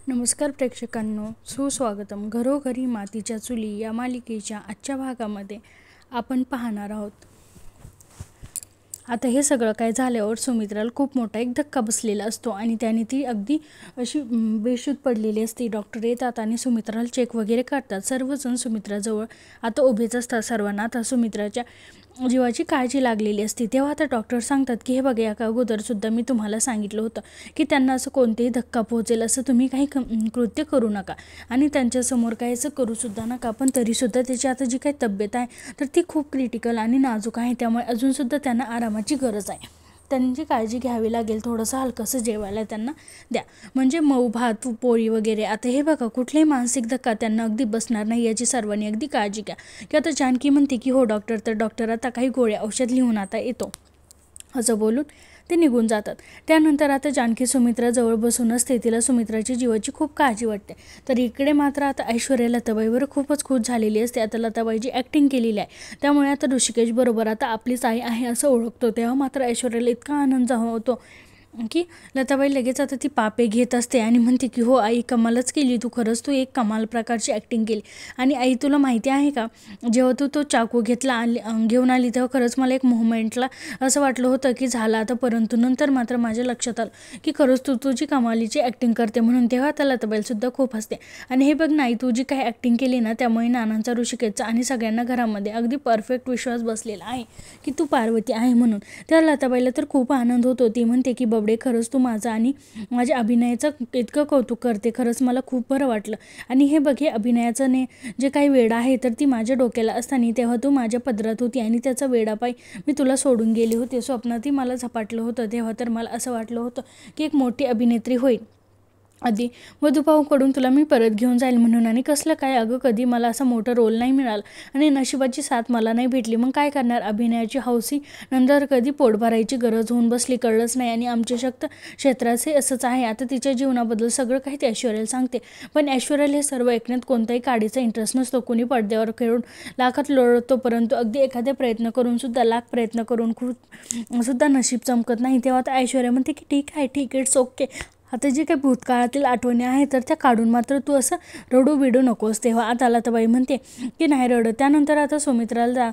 नमस्कार प्रेक्षकांनो, सुस्वागतम. घरोघरी मातीच्या चुली या मालिकेच्या आजच्या भागामध्ये आपण पाहणार आहोत. आता हे सगळं काय झाल्यावर सुमित्राला खूप मोठा एक धक्का बसलेला असतो आणि त्याने ती अगदी अशी बेशुद्ध पडलेली असते. डॉक्टर येतात आणि सुमित्राला चेक वगैरे करतात. सर्वजण सुमित्राजवळ आता उभेच असतात. सर्वांना आता सुमित्राच्या जीवाची काळजी लागलेली असते. तेव्हा आता डॉक्टर सांगतात की हे बघा, या अगोदरसुद्धा मी तुम्हाला सांगितलं होतं की त्यांना असं कोणतेही धक्का पोहोचेल असं तुम्ही काही कृत्य करू नका आणि त्यांच्यासमोर काही असं करूसुद्धा नका. पण तरीसुद्धा त्याची आता जी काही तब्येत आहे तर ती खूप क्रिटिकल आणि नाजूक आहे. त्यामुळे अजूनसुद्धा त्यांना आरामाची गरज आहे. त्यांची काळजी घ्यावी लागेल. थोडंसं हलकंसं जेवायला त्यांना द्या, म्हणजे मऊ भात पोळी वगैरे. आता हे बघा, कुठलाही मानसिक धक्का त्यांना अगदी बसणार नाही याची सर्वांनी अगदी काळजी घ्या. की आता जानकी म्हणते की हो डॉक्टर. तर डॉक्टर आता काही गोळ्या औषध लिहून आता येतो असं बोलून ते निघून जातात. त्यानंतर आता जानकी सुमित्राजवळ बसून असते. तिला सुमित्राची जीवाची खूप काळजी वाटते. तर इकडे मात्र आता ऐश्वर्या लताबाईवर खूपच खुश झालेली असते. आता लताबाईची ॲक्टिंग केलेली आहे, त्यामुळे आता ऋषिकेश बरोबर आता आपलीच आई आहे असं ओळखतो. तेव्हा मात्र ऐश्वर्याला इतका आनंद होतो की लताबाई लगेच आता ती पापे घेत असते आणि म्हणते की हो आई, कमालच केली तू. खरंच तू एक कमाल प्रकारची ॲक्टिंग केली. आणि आई, तुला माहिती आहे का, जेव्हा तू तो चाकू घेऊन आली तेव्हा खरंच मला एक मोमेंटला असं वाटलं होतं की झालं आता. परंतु नंतर मात्र माझ्या लक्षात आलं की खरंच तू तुझी कमालीची ॲक्टिंग करते म्हणून. तेव्हा आता लताबाईसुद्धा खूप हसते आणि हे बघ नाही, तू जी काही ॲक्टिंग केली ना त्यामुळे नानांचा, ऋषिकेशचा आणि सगळ्यांना घरामध्ये अगदी परफेक्ट विश्वास बसलेला आहे की तू पार्वती आहे म्हणून. त्या लताबाईला तर खूप आनंद होतो. ती म्हणते की खरंच तू माझा आणि माझ्या अभिनयाचं इतकं कौतुक करते. खरंच मला खूप बरं वाटलं. आणि हे बघ, हे अभिनयाचं जे काही वेडा आहे तर ती माझ्या डोक्याला असताना तेव्हा तू माझ्या पदरात होती आणि त्याचा वेडापायी मी तुला सोडून गेले होते. स्वप्नातही मला झपाटलं होतं. तेव्हा तर मला असं वाटलं होतं की एक मोठी अभिनेत्री होईल. आधी मधुभाऊकडून तुला मी परत घेऊन जाईल म्हणून. आणि कसलं काय अगं, कधी मला असा मोठा रोल नाही मिळाला आणि नशिबाची साथ मला नाही भेटली. मग काय करणार, अभिनयाची हौसी नंतर कधी पोट भरायची गरज होऊन बसली, कळलंच नाही. आणि आमच्या क्षेत्राचे असंच आहे. आता तिच्या जीवनाबद्दल सगळं काही ते ऐश्वर्याला सांगते. पण ऐश्वर्याला हे सर्व ऐकण्यात कोणताही काडीचा इंटरेस्ट नसतो. कोणी पडद्यावर खेळून लाखात लोळतो, परंतु अगदी एखाद्या प्रयत्न करून सुद्धा, लाख प्रयत्न करून खूप सुद्धा नशीब चमकत नाही. तेव्हा आता ऐश्वर्या म्हणते की ठीक आहे, इट्स ओके. आता जे काही भूतकाळातील आठवणी आहेत तर त्या काढून मात्र तू असं रडू बिडू नकोस. तेव्हा आता लताबाई म्हणते की नाही रडत. त्यानंतर आता सुमित्राला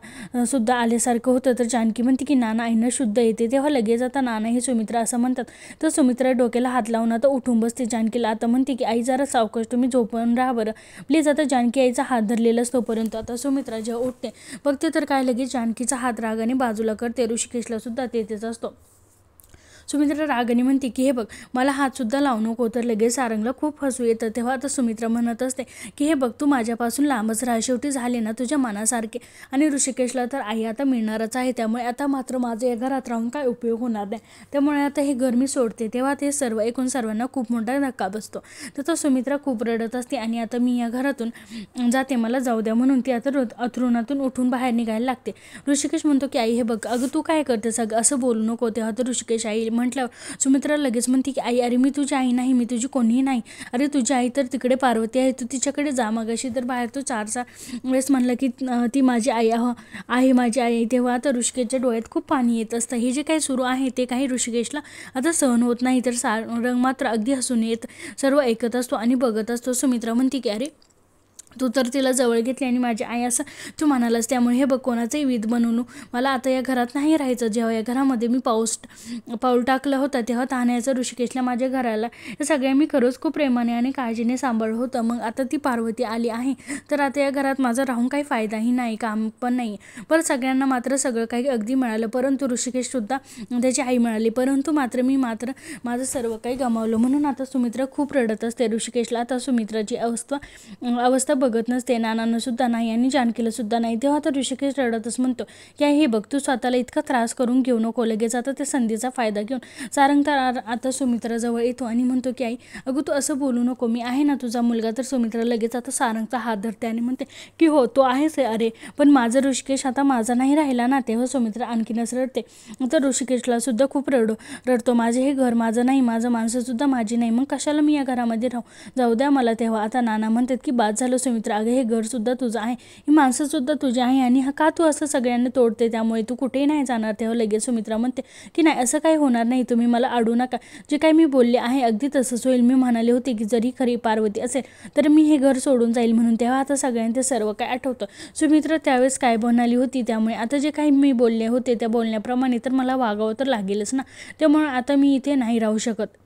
सुद्धा आल्यासारखं होतं. तर जानकी म्हणते की नाना आईनं शुद्ध येते. तेव्हा लगेच आता नाना हे सुमित्रा असं म्हणतात. तर सुमित्रा डोक्याला हात लावून आता उठून बसते. जानकीला आता म्हणते की आई जरा सावकाश, तुम्ही झोपून राहा बरं प्लीज. आता जानकी आईचा हात धरलेला असतो. परंतु आता सुमित्रा जेव्हा उठते बघते तर काय, लगेच जानकीचा हात रागाने बाजूला करते. ऋषिकेशला सुद्धा तेथेच असतो. सुमित्रा रागाने म्हणते की हे बघ, मला हातसुद्धा लावू नको. तर लगेच सारंगला खूप हसू येतं. तेव्हा आता सुमित्रा म्हणत असते की हे बघ, तू माझ्यापासून लांबच राहा, शेवटी झाले ना तुझ्या मनासारखे. आणि ऋषिकेशला तर आई आता मिळणारच आहे, त्यामुळे आता मात्र माझं या घरात राहून काय उपयोग होणार नाही, त्यामुळे आता हे घर मी सोडते. तेव्हा ते सर्व ऐकून सर्वांना खूप मोठा धक्का बसतो. तर सुमित्रा खूप रडत असते आणि आता मी या घरातून जाते, मला जाऊ द्या म्हणून ती आता अथरुणातून उठून बाहेर निघायला लागते. ऋषिकेश म्हणतो की आई हे बघ, अगं तू काय करते सगळं, असं बोलू नको. तेव्हा तर ऋषिकेश आई म्हटल्यावर सुमित्रा लगेच म्हणते की आई, अरे मी तुझी आई नाही, मी तुझी कोणीही नाही. अरे तुझी आई तर तिकडे पार्वती आहे, तू तिच्याकडे जा. मगाशी तर बाहेर तू 4 वेळेस म्हणलं की ती माझी आई आहे, माझी आई. तेव्हा आता ऋषिकेशच्या डोळ्यात खूप पाणी येत असतं. हे जे काही सुरू आहे ते काही ऋषिकेशला आता सहन होत नाही. तर सारंग मात्र अगदी हसून येत सर्व ऐकत असतो आणि बघत असतो. सुमित्रा म्हणते की अरे तू तर तिला जवळ घेतली आणि माझी आई असं तू म्हणालास, त्यामुळे हे बघ, कोणाचंही विध बनवून मला आता या घरात नाही राहायचं. जेव्हा या घरामध्ये मी पाऊल टाकलं होतं तेव्हा तान्याचं ऋषिकेशला माझ्या घराला हे सगळ्या मी खरंच खूप प्रेमाने आणि काळजीने सांभाळलं होतं. मग आता ती पार्वती आली आहे तर आता या घरात माझा राहून काही फायदाही नाही, काम पण नाही. पण सगळ्यांना मात्र सगळं काही अगदी मिळालं, परंतु ऋषिकेशसुद्धा त्याची आई मिळाली, परंतु मी माझं सर्व काही गमावलं. म्हणून आता सुमित्रा खूप रडत असते. ऋषिकेशला आता सुमित्राची अवस्था बघत नसते, नानांना सुद्धा नाही आणि जानकीला सुद्धा नाही. तेव्हा आता ऋषिकेश रडतच म्हणतो की हे बघ, तू स्वतःला इतका त्रास करून घेऊ नको. लगेच आता त्या संधीचा फायदा घेऊन सारंग तर आता सुमित्राजवळ येतो आणि म्हणतो की आई अगं तू असं बोलू नको, मी आहे ना तुझा मुलगा. तर सुमित्रा लगेच आता सारंगचा हात धरते आणि म्हणते की हो तो आहेच आहे. अरे पण माझं ऋषिकेश आता माझा नाही राहिला ना. तेव्हा सुमित्रा आणखीनच रडते. तर ऋषिकेशला सुद्धा खूप रडतो. माझे हे घर माझं नाही, माझं माणसं सुद्धा माझी नाही, मग कशाला मी या घरामध्ये राहू, जाऊ द्या मला. तेव्हा आता नाना म्हणतात की बाद झालं सुमित्रा, अगं हे घरसुद्धा तुझं आहे, ही माणसंसुद्धा तुझी आहे आणि हा का तू असं सगळ्यांना तोडते, त्यामुळे तू कुठेही नाही जाणार. तेव्हा लगेच सुमित्रा म्हणते की नाही, असं काही होणार नाही, तुम्ही मला अडू नका, जे काही मी बोलले आहे अगदी तसंच होईल. मी म्हणाले होते की जरी खरी पार्वती असेल तर मी हे घर सोडून जाईल म्हणून. तेव्हा आता सगळ्यांना ते सर्व काय आठवतं. सुमित्रा त्यावेळेस काय म्हणाली होती, त्यामुळे आता जे काही मी बोलले होते त्या बोलण्याप्रमाणे तर मला वागावं तर लागेलच ना, त्यामुळे आता मी इथे नाही राहू शकत,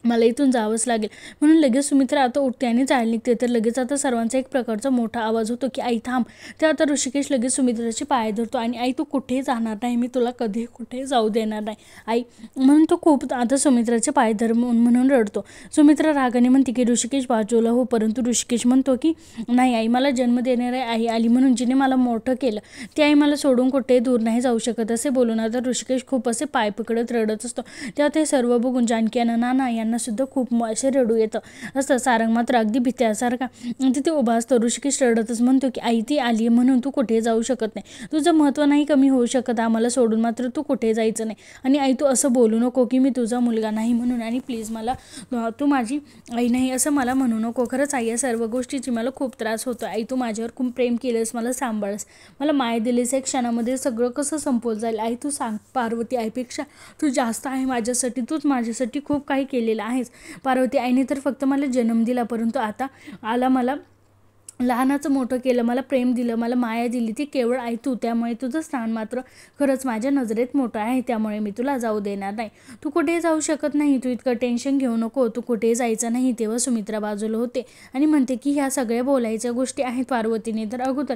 मला इथून जावंच लागेल. म्हणून लगेच सुमित्रा आता उठते आणि जायला निघते. तर लगेच आता सर्वांचा एक प्रकारचा मोठा आवाज होतो की आई थांब. तर आता ऋषिकेश लगेच सुमित्राचे पाय धरतो आणि आई तू कुठेही जाणार नाही, मी तुला कधी कुठे जाऊ देणार नाही आई, म्हणून तो खूप आता सुमित्राचे पाय धर म्हणून रडतो. सुमित्रा रागाने म्हणते की ऋषिकेश बाजूला हो, परंतु ऋषिकेश म्हणतो की नाही आई, मला जन्म देणारी आई आली म्हणून, जिने मला मोठं केलं, ती आई मला सोडून कुठेही दूर नाही जाऊ शकत. असे बोलून आता ऋषिकेश खूप असे पाय पकडत रडत असतो. तेव्हा ते सर्व बघून जानकी आणि नाना यांना सुद्धा खूप असे रडू येतं असतं. सारंग मात्र अगदी भित्यासारखा तिथे उभा असतो. ऋषिकेश रडतच म्हणतो की आई ती आली म्हणून तू कुठे जाऊ शकत नाही, तुझं महत्त्व नाही कमी होऊ शकत, आम्हाला सोडून मात्र तू कुठे जायचं नाही. आणि आई तू असं बोलू नको की मी तुझा मुलगा नाही म्हणून, आणि प्लीज मला तू माझी आई नाही असं मला म्हणू नको. खरंच आई, या सर्व गोष्टीची मला खूप त्रास होतो. आई तू माझ्यावर खूप प्रेम केलंस, मला सांभाळस, मला माय दिलीस, एक क्षणामध्ये सगळं कसं संपवत जाईल. आई तू सांग, पार्वती आईपेक्षा तू जास्त आहे माझ्यासाठी, तूच माझ्यासाठी खूप काही केलेलं आहेस. पार्वती आईने तर फक्त मला जन्म दिला, परंतु आता आला मला लहानाचं मोठं केलं, मला प्रेम दिलं, मला माया दिली, ती केवळ आई तू, त्यामुळे तुझं स्थान मात्र खरंच माझ्या नजरेत मोठं आहे, त्यामुळे मी तुला जाऊ देणार नाही. तू कुठेही जाऊ शकत नाही, तू इतकं टेन्शन घेऊ नको, तू कुठेही जायचं नाही. तेव्हा सुमित्रा बाजूला होते आणि म्हणते की ह्या सगळ्या बोलायच्या गोष्टी आहेत. पार्वतीने तर अगोदर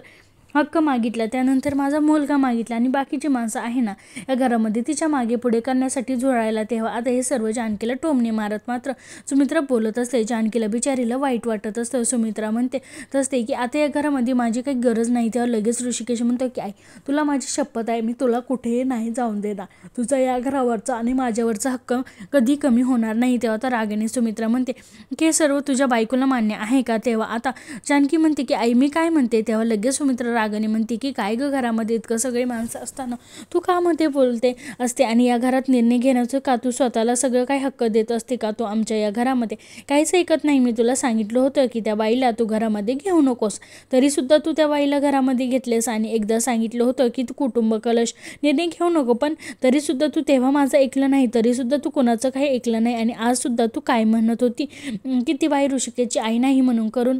हक्क मागितला, त्यानंतर माझा मुलगा मागितला आणि बाकीची माणसं आहे ना या घरामध्ये तिच्या मागे पुढे करण्यासाठी झुळायला. तेव्हा आता हे सर्व जानकीला टोमणे मारत मात्र सुमित्रा बोलत असते. जानकीला बिचारीला वाईट वाटत असतं. सुमित्रा म्हणते असते की आता या घरामध्ये माझी काही गरज नाही. तेव्हा लगेच ऋषिकेश म्हणतो की आई तुला माझी शपथ आहे, मी तुला कुठेही नाही जाऊन देणार, तुझा या घरावरचा आणि माझ्यावरचा हक्क कधी कमी होणार नाही. तेव्हा आता रागाने सुमित्रा म्हणते की हे सर्व तुझ्या बायकोला मान्य आहे का. तेव्हा आता जानकी म्हणते की आई मी काय म्हणते. तेव्हा लगेच सुमित्रा रागाने म्हणते की काय ग, घरामध्ये इतकं सगळे माणसं असताना तू का मध्ये बोलते असते, आणि या घरात निर्णय घेण्याचं का तू स्वतःला सगळं काय हक्क देत असते का. तू आमच्या या घरामध्ये काहीच ऐकत नाही. मी तुला सांगितलं होतं की त्या बाईला तू घरामध्ये घेऊ नकोस, तरीसुद्धा तू त्या बाईला घरामध्ये घेतलेस, आणि एकदा सांगितलं होतं की तू कुटुंब कलश निर्णय घेऊ नको, पण तरीसुद्धा तू तेव्हा माझं ऐकलं नाही, तरीसुद्धा तू कोणाचं काही ऐकलं नाही. आणि आजसुद्धा तू काय म्हणत होती की ती बाई ऋषिकेशची आई नाही म्हणून, करून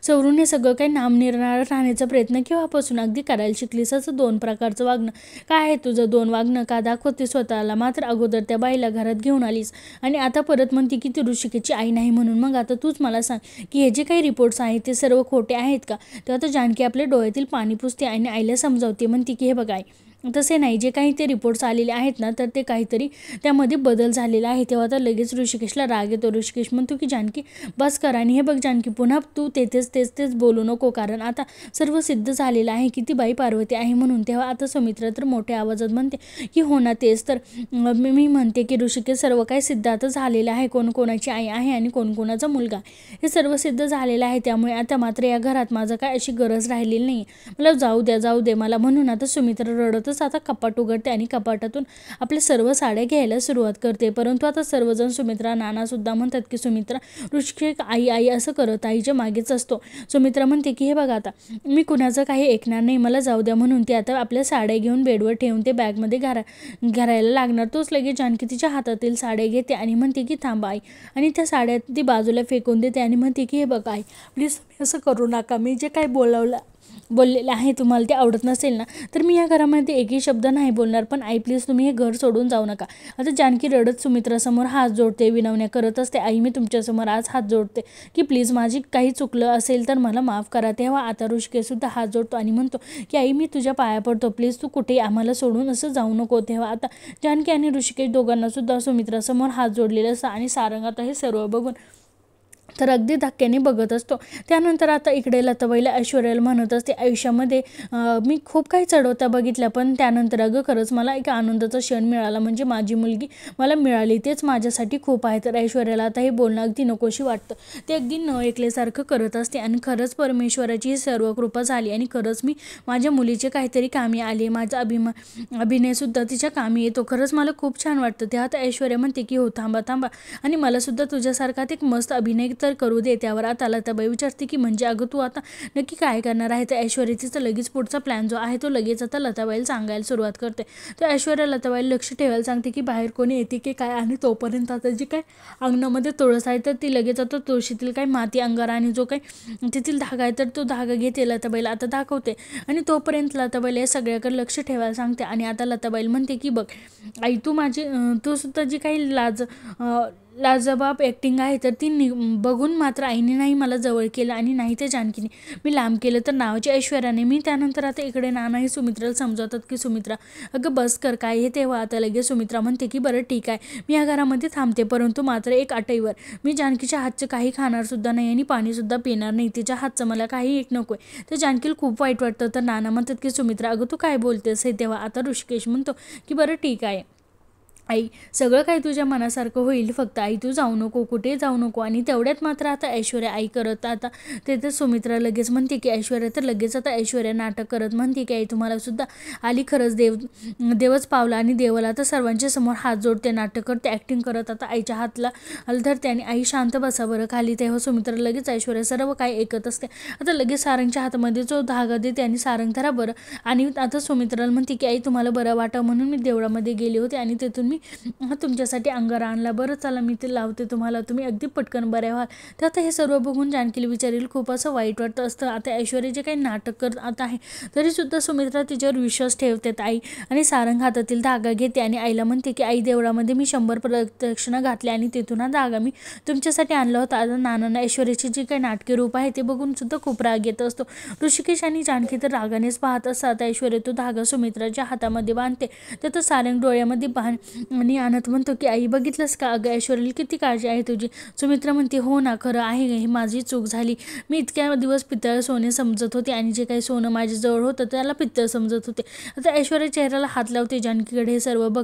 सवरून हे सगळं काही नामनिर्णारं राहण्याचा प्रयत्न केव्हापासून अगदी करायला शिकलीस. असं दोन प्रकारचं वागणं काय आहे तुझं, दोन वागणं का दाखवते स्वतःला. मात्र अगोदर त्या बाईला घरात घेऊन आलीस आणि आता परत म्हणते की ती ऋषिकेशची आई नाही म्हणून. मग आता तूच मला सांग की हे जे काही रिपोर्ट्स आहेत ते सर्व खोटे आहेत का. तेव्हा आता जानकी आपल्या डोळ्यातील पाणी पुसते आणि आईला समजावते, म्हणते की हे बघ आई तसे नाही, जे काही ते रिपोर्ट्स आलेले आहेत ना तर ते काहीतरी त्यामध्ये बदल झालेला आहे. तेव्हा आता लगेच ऋषिकेशला राग येतो. ऋषिकेश म्हणतो की जानकी बस करा, आणि हे बघ जानकी पुन्हा तू तेच बोलू नको, कारण आता सर्व सिद्ध झालेलं आहे की ती बाई पार्वती आहे म्हणून. तेव्हा आता सुमित्रा तर मोठ्या आवाजात म्हणते की हो ना तेच तर मी म्हणते की ऋषिकेश सर्व काही सिद्ध आता झालेलं आहे, कोण कोणाची आई आहे आणि कोण कोणाचा मुलगा, हे सर्व सिद्ध झालेलं आहे. त्यामुळे आता मात्र या घरात माझं काय अशी गरज राहिलेली नाही, मला जाऊ दे मला. म्हणून आता सुमित्रा रडतच आता कपाट उघडते आणि कपाटातून आपल्या सर्व साड्या घ्यायला सुरुवात करते. परंतु आता सर्वजण सुमित्रा नाना सुद्धा म्हणतात की सुमित्रा ऋषिकेश आई असं करत आईच्या मागेच असतो. सुमित्रा म्हणते की हे बघा आता मी कुणाचं काही ऐकणार नाही, मला जाऊ द्या. म्हणून ती आता आपल्या साड्या घेऊन बेडवर ठेवून ते बॅगमध्ये घरायला लागणार. तोच लगेच जानकी तिच्या हातातील साड्या घेते आणि म्हणते की थांबा आई, आणि त्या साड्या ती बाजूला फेकून देते आणि म्हणते की हे बघा आई प्लीज असं करू नका, मी जे काही बोललेलं आहे तुम्हाला ते आवडत नसेल ना तर मी या घरामध्ये एकही शब्द नाही बोलणार, पण आई प्लीज तुम्ही हे घर सोडून जाऊ नका. आता जानकी रडत सुमित्रासमोर हात जोडते, विनवण्या करत असते, आई मी तुमच्यासमोर आज हात जोडते की प्लीज माझी काही चुकलं असेल तर मला माफ करा. तेव्हा आता ऋषिकेशसुद्धा हात जोडतो आणि म्हणतो की आई मी तुझ्या पाया पडतो, प्लीज तू कुठेही आम्हाला सोडून असं जाऊ नको. तेव्हा आता जानकी आणि ऋषिकेश दोघांनासुद्धा सुमित्रासमोर हात जोडलेला असता आणि सारंग आता हे सर्व बघून तर अगदी धक्क्याने बघत असतो. त्यानंतर आता इकडे लताबाईला ऐश्वर्याला म्हणत असते आयुष्यामध्ये मी खूप काही चढवता बघितल्या, पण त्यानंतर अगं खरंच मला एक आनंदाचा क्षण मिळाला, म्हणजे माझी मुलगी मला मिळाली, तेच माझ्यासाठी खूप आहे. तर ऐश्वर्याला आता हे बोलणं अगदी नकोशी वाटतं, ते अगदी न ऐकल्यासारखं करत असते. आणि खरंच परमेश्वराची ही सर्व कृपा झाली आणि खरंच मी माझ्या मुलीचे काहीतरी कामी आले, माझा अभिनयसुद्धा तिच्या कामी येतो, खरंच मला खूप छान वाटतं. ते आता ऐश्वर्या म्हणते की हो थांबा आणि मला सुद्धा तुझ्यासारखा एक मस्त अभिनय तर तर करू दे. त्यावर आता लताबाई विचारते की म्हणजे अगं तू आता नक्की काय करणार आहे. तर ऐश्वर्या तिचा लगेच पुढचा प्लॅन जो आहे तो लगेच आता लताबाईला सांगायला सुरुवात करते. तर ऐश्वर्या लताबाईला लक्ष ठेवायला सांगते की बाहेर कोणी येते की काय, आणि तोपर्यंत आता जी काय अंगणामध्ये तुळस आहे तर ती लगेच आता तुळशीतील काही माती अंगारा आणि जो काही तेथील धागा आहे तर तो धागा घेते, लताबाईला आता दाखवते. आणि तोपर्यंत लताबाईला या सगळ्याकडे लक्ष ठेवायला सांगते. आणि आता लताबाईला म्हणते की बघ आई, तू सुद्धा जी काही लाजबाब ॲक्टिंग आहे तर ती बघून मात्र आईने नाही मला जवळ केलं आणि नाही ते जानकीने मी लांब केलं तर नावाच्या ऐश्वर्याने मी. त्यानंतर आता इकडे नाना ही सुमित्राला समजवतात की सुमित्रा अगं बस कर काय हे. तेव्हा आता लगेच सुमित्रा म्हणते की बरं ठीक आहे मी या घरामध्ये थांबते, परंतु मात्र एक अटईवर, मी जानकीच्या हातचं काही खाणार सुद्धा नाही आणि पाणीसुद्धा पिणार नाही. तिच्या हातचं मला काही एक नको आहे. तर जानकीला खूप वाईट वाटतं. तर नाना म्हणतात की सुमित्रा अगं तू काय बोलतेस हे. तेव्हा आता ऋषिकेश म्हणतो की बरं ठीक आहे आई, सगळं काही तुझ्या मनासारखं होईल, फक्त आई तू जाऊ नको, कुठे जाऊ नको. आणि तेवढ्यात मात्र आता ऐश्वर्या आई करत आता ते तर सुमित्रा लगेच म्हणते की ऐश्वर्या, तर लगेच आता ऐश्वर्या नाटक करत म्हणते की आई तुम्हाला सुद्धा आली खरंच देवच पावला. आणि देवाला आता सर्वांच्या समोर हात जोडते, नाटक करते, ॲक्टिंग करत आता आईच्या हातला धरते आणि आई शांत बसा बरं खाली. तेव्हा सुमित्रा लगेच ऐश्वर्या सर्व काही ऐकत असते. आता लगेच सारंगच्या हातामध्ये जो धागा देते आणि सारंग धरा बरं. आणि आता सुमित्राला म्हणते की आई तुम्हाला बरं वाटा म्हणून मी देवळामध्ये गेले होते आणि तेथून मी तुमच्यासाठी अंगारा आणला, बरं चला मी ते लावते तुम्हाला, तुम्ही अगदी पटकन बऱ्या व्हाल. तर आता हे सर्व बघून जानकीला विचारेल खूप असं वाईट वाटतं असतं. आता ऐश्वर्या जे काही नाटक करत आता आहे तरीसुद्धा सुमित्रा तिच्यावर विश्वास ठेवते आई. आणि सारंग हातातील धागा घेते आणि आईला म्हणते की आई देवळामध्ये मी 100 प्रदक्षिणा घातल्या आणि तेथून हा धागा मी तुमच्यासाठी आणला होता. आता नानांना ऐश्वर्याची जी काही नाटकी रूप आहे ते बघून सुद्धा खूप राग येत असतो. ऋषिकेश आणि जानकी तर रागानेच पाहत असतात. ऐश्वर्या तो धागा सुमित्राच्या हातामध्ये बांधते. तर सारंग डोळ्यामध्ये आणि आणत म्हणतो की आई बघितलंस का अगं ऐश्वर्याला किती काळजी आहे तुझी. सुमित्रा म्हणते हो ना खरं आहे, ही माझी चूक झाली. मी इतक्या दिवस पितळ सोने समजत होते आणि जे काही सोनं माझ्याजवळ होतं त्याला पितळ समजत होते. आता ऐश्वर्या चेहऱ्याला हात लावते जानकीकडे हे सर्व बघ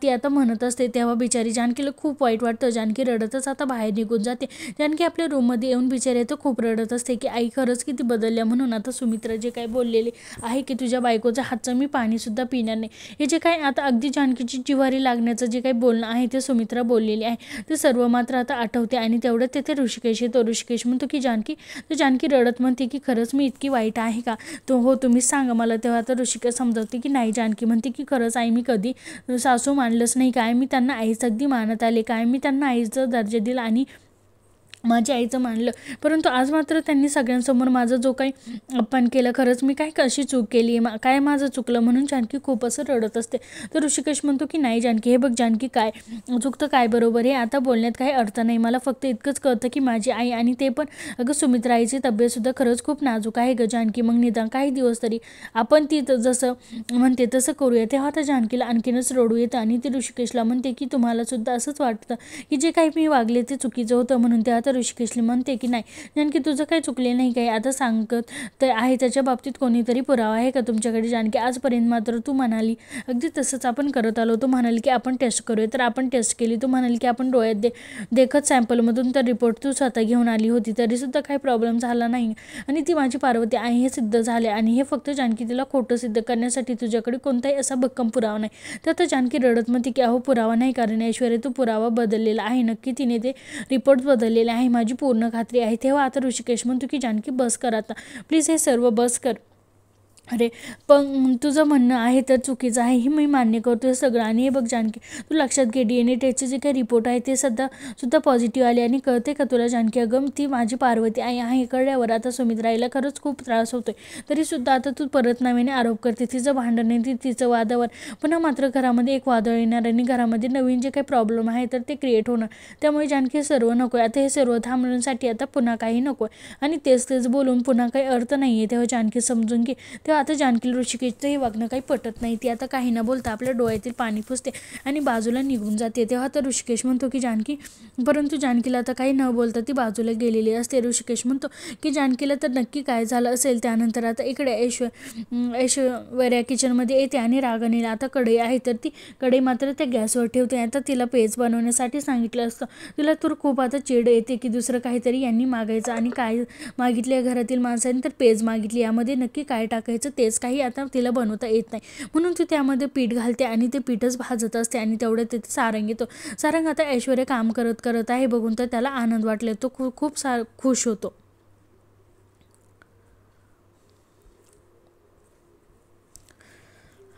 ती आता म्हणत असते. तेव्हा बिचारी जानकीला खूप वाईट वाटतं. जानकी रडतच आता बाहेर निघून जाते. जानकी आपल्या रूममध्ये येऊन बिचारी तर खूप रडत असते की आई खरंच किती बदलल्या. म्हणून आता सुमित्रा जे काही बोललेले आहे की तुझ्या बायकोच्या हातचं मी पाणीसुद्धा पिणार नाही, हे जे काही आता अगदी जानकीची जिव्हारी लागण्याचं जे काही बोलणं आहे ते सुमित्रा बोललेली आहे ते सर्व मात्र आता आठवते. आणि तेवढं तेथे ऋषिकेश येतो. ऋषिकेश म्हणतो की जानकी, तर जानकी रडत म्हणते की खरंच मी इतकी वाईट आहे का. तो हो तुम्हीच सांगा मला. तेव्हा आता ऋषिकेश समजवते की नाही. जानकी म्हणते की खरंच आई मी कधी सासू मानलंच नाही काय, मी त्यांना आईच अगदी मानत आले काय, मी त्यांना आईचं दर्जा दिला आणि माझ्या आईचं मानलं, परंतु आज मात्र त्यांनी सगळ्यांसमोर माझं जो काही अपमान केलं, खरंच मी काय कशी चूक केली, काय माझं चुकलं. म्हणून जानकी खूप असं रडत असते. तर ऋषिकेश म्हणतो की नाही जानकी, हे बघ जानकी काय चुकतं काय बरोबर आहे, आता बोलण्यात काही अर्थ नाही. मला फक्त इतकंच कळतं की माझी आई आणि ते पण अगं सुमित्रा आईची तब्येतसुद्धा खरंच खूप नाजूक आहे गं जानकी. मग निदान काही दिवस तरी आपण ती जसं म्हणते तसं करूया. तेव्हा आता जानकीला आणखीनच रडू येतं आणि ती ऋषिकेशला म्हणते की तुम्हाला सुद्धा असंच वाटतं की जे काही मी वागले ते चुकीचं होतं म्हणून. तेव्हा ऋषिकेशला म्हणते की नाही जानकी तुझं काही चुकले नाही काही, आता सांगत तर आहे त्याच्या बाबतीत कोणीतरी पुरावा आहे का तुमच्याकडे जानकी. आजपर्यंत मात्र तू म्हणाली अगदी तसंच आपण करत आलो. तू म्हणाली की आपण टेस्ट करूया, तर आपण टेस्ट केली. तू म्हणाली की आपण डोळ्यात देखत सॅम्पलमधून तर रिपोर्ट तू स्वतः घेऊन आली होती, तरीसुद्धा काही प्रॉब्लेम झाला नाही आणि ती माझी पार्वती आहे हे सिद्ध झाले. आणि हे फक्त जानकी तिला खोटं सिद्ध करण्यासाठी तुझ्याकडे कोणताही असा भक्कम पुरावा नाही. तर आता जानकी रडत म्हणते की अहो पुरावा नाही, कारण ऐश्वर्या तू पुरावा बदललेला आहे, नक्की तिने ते रिपोर्ट बदललेले आहे, माझी पूर्ण खात्री आहे. तेव्हा आता ऋषिकेश म्हणतो की जानकी बस कर आता प्लीज, हे सर्व बस कर. अरे पण तुझं म्हणणं आहे तर चुकीचं आहे, हे मी मान्य करतो हे सगळं. आणि हे बघ जानकी तू लक्षात घे DNA टेस्टचे जे काही रिपोर्ट आहे ते सुद्धा पॉझिटिव्ह आले. आणि कळते का तुला जानकी, अगं ती माझी पार्वती आई आहे कळल्यावर आता सुमित्राईला खरंच खूप त्रास होतोय. तरीसुद्धा आता तू परत नव्याने आरोप करते, तिचं भांडण नाही तिचं वादावर पुन्हा मात्र घरामध्ये एक वादळ येणार आणि घरामध्ये नवीन जे काही प्रॉब्लेम आहे तर ते क्रिएट होणार. त्यामुळे जानकी सर्व नको आहे. आता हे सर्व थांबण्यासाठी आता पुन्हा काही नको आहे आणि तेच बोलून पुन्हा काही अर्थ नाही आहे. तेव्हा जानकी समजून घे. तेव्हा आता जानकी ऋषिकेशचं हे वागणं काही पटत नाही. ती आता काही न बोलता आपल्या डोळ्यातील पाणी पुसते आणि बाजूला निघून जाते. तेव्हा आता ऋषिकेश म्हणतो की जानकी, परंतु जानकीला आता काही न बोलता ती बाजूला गेलेली असते. ऋषिकेश म्हणतो की जानकीला तर नक्की काय झालं असेल. त्यानंतर आता इकडे ऐश्वर्या किचनमध्ये येते आणि रागाने आता कढई आहे तर ती कढई मात्र त्या गॅसवर ठेवते. आता तिला पेज बनवण्यासाठी सांगितलं असतं. तिला तर खूप आता चिड येते की दुसरं काहीतरी यांनी मागायचं आणि काय मागितले घरातील माणसांनी तर पेज मागितली, यामध्ये नक्की काय टाकायचं तेच काही आता तिला बनवता येत नाही, म्हणून ती त्यामध्ये पीठ घालते आणि ते पीठच भाजत असते आणि तेवढं तिथे सारंग येतो. सारंग आता ऐश्वर्या काम करत आहे बघून तर त्याला आनंद वाटले, तो खूप खुश होतो.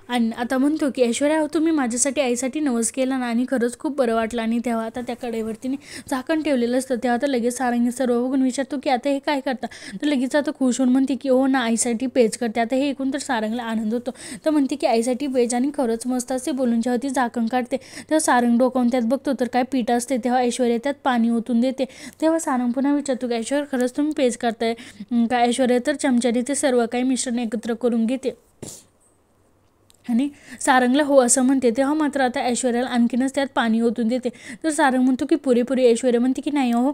आणि आता म्हणतो की ऐश्वर्या, तुम्ही माझ्यासाठी आईसाठी नवस केला ना आणि खरंच खूप बरं वाटलं. आणि तेव्हा आता त्या कढईवरतीने झाकण ठेवलेलं असतं. तेव्हा आता लगेच सारंगी सर्व बघून विचारतो की आता हे काय करता. तर लगेच आता खुश होऊन म्हणते की हो ना, आईसाठी पेज करते. आता हे ऐकून तर सारंगला आनंद होतो. तर म्हणते की आईसाठी पेज आणि खरंच मस्त असे बोलून जेव्हा ती झाकण काढते तेव्हा सारंग डोकावून त्यात बघतो तर काय पीठ असते. तेव्हा ऐश्वर्या त्यात पाणी ओतून देते. तेव्हा सारंग पुन्हा विचारतो की ऐश्वर्या, खरंच तुम्ही पेज करताय का. ऐश्वर्या तर चमच्याने ते सर्व काही मिश्रण एकत्र करून घेते आणि सारंगला हो असं म्हणते. तेव्हा मात्र आता ऐश्वर्याला आणखीनच त्यात पाणी ओतून देते. तर सारंग म्हणतो की पुरेपुरी. ऐश्वर्या म्हणते की नाही हो,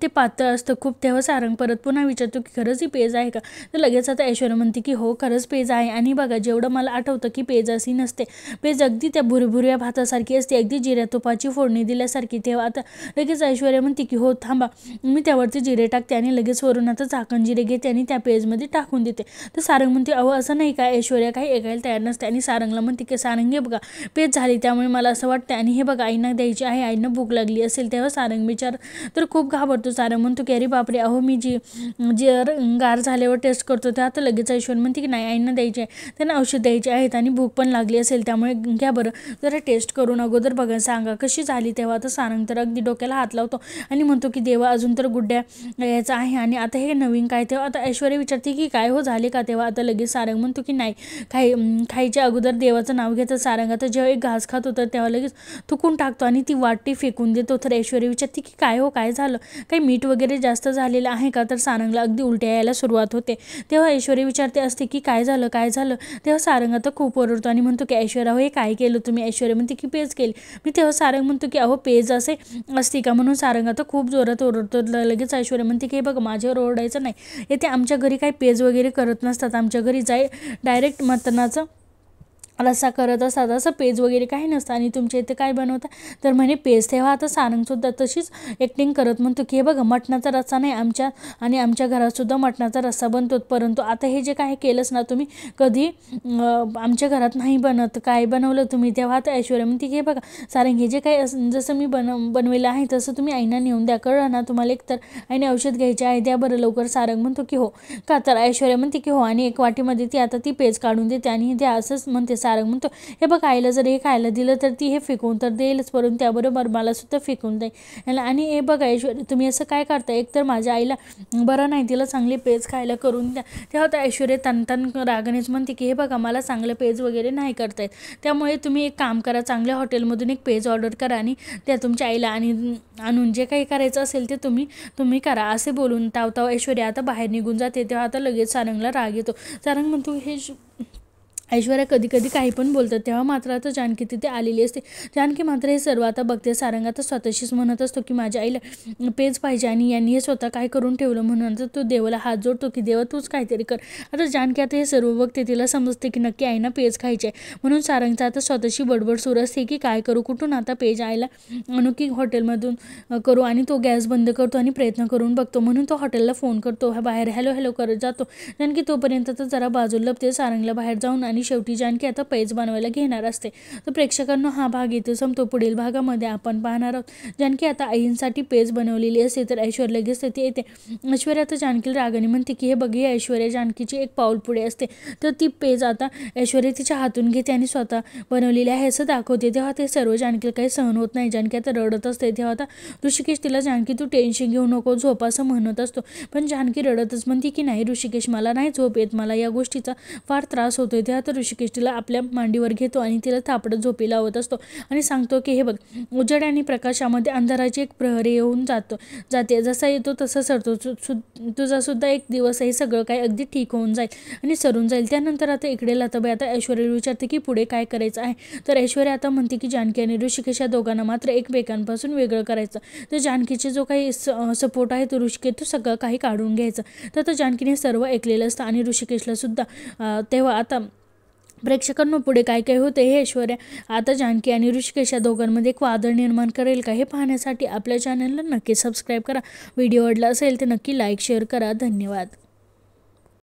ते पातळ असतं खूप. तेव्हा सारंग परत पुन्हा विचारतो की खरंच ही पेज आहे का. तर लगेच आता ऐश्वर्या म्हणते की हो, खरंच पेज आहे. आणि बघा, जेवढं मला आठवतं की पेज अशी नसते. पेज अगदी त्या भुरभुऱ्या भातासारखी असते, अगदी जिऱ्या तुपाची फोडणी दिल्यासारखी. तेव्हा आता लगेच ऐश्वर्या म्हणते की हो थांबा, मी त्यावरती जिरे टाकते आणि लगेच वरून आता झाकण जिरे घेते आणि त्या पेजमध्ये टाकून देते. तर सारंग म्हणते अहो असं नाही का. ऐश्वर्या काही ऐकायला तयार नसते आणि सारंगला म्हणते की सारंग हे बघा, पेज झाली त्यामुळे मला असं वाटतं आणि हे बघा आईना द्यायची आहे, आईना भूक लागली असेल. तेव्हा सारंग विचार तर खूप घाबरतो. सारंग म्हणतो की अरे बापरे, अहो मी जी गार झाल्यावर टेस्ट करतो. तर आता लगेच ऐश्वर्या म्हणते की नाही, आईना द्यायची आहे, त्यांना औषध द्यायचे आहेत आणि भूक पण लागली असेल, त्यामुळे घ्या बरं जरा टेस्ट करून अगोदर बघा, सांगा कशी झाली. तेव्हा आता सारंग तर अगदी डोक्याला हात लावतो आणि म्हणतो की देवा, अजून तर गुड्ड्या यायचं आहे आणि आता हे नवीन काय. तेव्हा आता ऐश्वर्या विचारते की काय हो, झाले का. तेव्हा आता लगेच सारंग म्हणतो की नाही, खायच्या अगोदर देवाचं नाव घेतं. सारंग आता जेव्हा एक घास खात होतं तेव्हा लगेच थुकून टाकतो आणि ती वाटी फेकून देतो. तर ऐश्वर्या विचारते की काय हो, काय झालं, काही मीठ वगैरे जास्त झालेलं आहे का. तर सारंगला अगदी उलट्या यायला सुरुवात होते. तेव्हा ऐश्वर्या विचारते असते की काय झालं. तेव्हा सारंग आता खूप ओरडतो आणि म्हणतो की ऐश्वर्या हो, हे काय केलं तुम्ही. ऐश्वर्या म्हणते की पेज केली मी. तेव्हा सारंग म्हणतो की अहो पेज असे असते का. म्हणून सारंग आता खूप जोरात ओरडतो. लगेच ऐश्वर्या म्हणते की हे बघा, माझ्यावर ओरडायचं नाही. येते आमच्या घरी काही पेज वगैरे करत नसतात. आमच्या घरी डायरेक्ट मटणाचं रस्सा करत असतात, असं पेज वगैरे काही नसतं. आणि तुमच्या इथे काय बनवता. तर म्हणे पेज. तेव्हा आता सारंगसुद्धा तशीच ॲक्टिंग करत म्हणतो की हे बघा, मटणाचा रस्सा नाही, आमच्या घरातसुद्धा मटणाचा रस्सा बनतो. परंतु आता हे जे काय केलंच ना तुम्ही, कधी आमच्या घरात नाही बनत. काय बनवलं तुम्ही. तेव्हा आता ऐश्वर्या म्हणते की हे बघा सारंग, हे जे काय जसं मी बनवलेलं आहे तसं तुम्ही आईना नेऊन द्या, कळलं ना. तुम्हाला एकतर आईने औषध घ्यायचे आहे, द्या बरं लवकर. सारंग म्हणतो की हो का. तर ऐश्वर्या म्हणते की हो, आणि एक वाटीमध्ये ती आता ती पेज काढून देते आणि द्या असंच म्हणते. सारंग म्हणतो हे बघ, आईला जर हे खायला दिलं तर ती हे फेकून तर देईलच, परंतु त्याबरोबर मला सुद्धा फेकून देईल. आणि हे बघा ऐश्वर्या, तुम्ही असं काय करता. एक तर माझ्या आईला बरं नाही, तिला चांगले पेज खायला करून द्या. तेव्हा आता ऐश्वर्या तन रागानेच म्हणते की हे बघा, मला चांगलं पेज वगैरे नाही करता येत, त्यामुळे तुम्ही एक काम करा, चांगल्या हॉटेलमधून एक पेज ऑर्डर करा आणि त्या तुमच्या आईला आणून जे काही करायचं असेल ते तुम्ही करा. असे बोलून तावताव ऐश्वर्या आता बाहेर निघून जाते. तेव्हा आता लगेच सारंगला राग येतो. सारंग म्हणतो हे ऐश्वर्या कधी कधी काही पण बोलतात. तेव्हा मात्र आता जानकी तिथे आलेली असते. जानकी मात्र हे सर्व आता बघते. सारंग आता स्वतःशीच म्हणत असतो की माझ्या आईला पेज पाहिजे आणि यांनी हे स्वतः काय करून ठेवलं. म्हणून तर तो देवाला हात जोडतो की देवा, तूच काहीतरी कर. आता जानकी आता हे सर्व बघते. तिला समजते की नक्की आईना पेज खायचे आहे. म्हणून सारंगचा आता स्वतःशी बडबड सुरू असते की काय करू, कुठून आता पेज आईला आणू की हॉटेलमधून करू. आणि तो गॅस बंद करतो आणि प्रयत्न करून बघतो. म्हणून तो हॉटेलला फोन करतो. बाहेर हॅलो करत जातो. जानकी तोपर्यंत तर जरा बाजूला लपते. सारंगला बाहेर जाऊन आणि शेवटी जानकी आता पेज बनवायला घेणार असते. तर प्रेक्षकांना हा भाग इथे संपतो. पुढील भागामध्ये आपण पाहणार आहोत जानकी आता आईंसाठी पेज बनवलेली असते. तर ऐश्वर्या लगेच तिथे येते. ऐश्वर्या आता जानकीला रागाने म्हणते की हे बघ, ऐश्वर्या जानकीची एक पाऊल पुढे असते. तर ती पेज आता ऐश्वर्या तिच्या हातून घेते आणि स्वतः बनवलेली आहे असं दाखवते. तेव्हा ते सर्व जानकीला काही सहन होत नाही. जानकी आता रडत असते. तेव्हा आता ऋषिकेश तिला जानकी तू टेन्शन घेऊ नको, झोप असं म्हणत असतो. पण जानकी रडतच म्हणते की नाही ऋषिकेश, मला नाही झोप येत, मला या गोष्टीचा फार त्रास होतोय. तेव्हा तर ऋषिकेश तिला आपल्या मांडीवर घेतो आणि तिला थापडत झोपी लावत असतो आणि सांगतो की हे बघ, उजेड आणि प्रकाशामध्ये अंधाराची एक प्रहरी येऊन जाते, जसा येतो तसा सरतो. तुझा सुद्धा एक दिवस हे सगळं काय अगदी ठीक होऊन जाईल आणि सरून जाईल. त्यानंतर आता इकडे लताबाई आता ऐश्वर्या विचारते की पुढे काय करायचं आहे. तर ऐश्वर्या आता म्हणते की जानकी आणि ऋषिकेश या दोघांना मात्र एकमेकांपासून वेगळं करायचं. तर जानकीचे जो काही सपोर्ट आहे तो ऋषिकेश तो सगळं काही काढून घ्यायचं. तर जानकीने सर्व ऐकलेलं असतं आणि ऋषिकेशला सुद्धा. तेव्हा आता प्रेक्षकांना पुढे काय काय होते हे ऐश्वर्या आता जानकी आणि ऋषिकेश या दोघांमध्ये एक वादळ निर्माण करेल का, हे पाहण्यासाठी आपल्या चॅनलला नक्की सबस्क्राईब करा. व्हिडिओ आवडला असेल तर नक्की लाईक शेअर करा. धन्यवाद.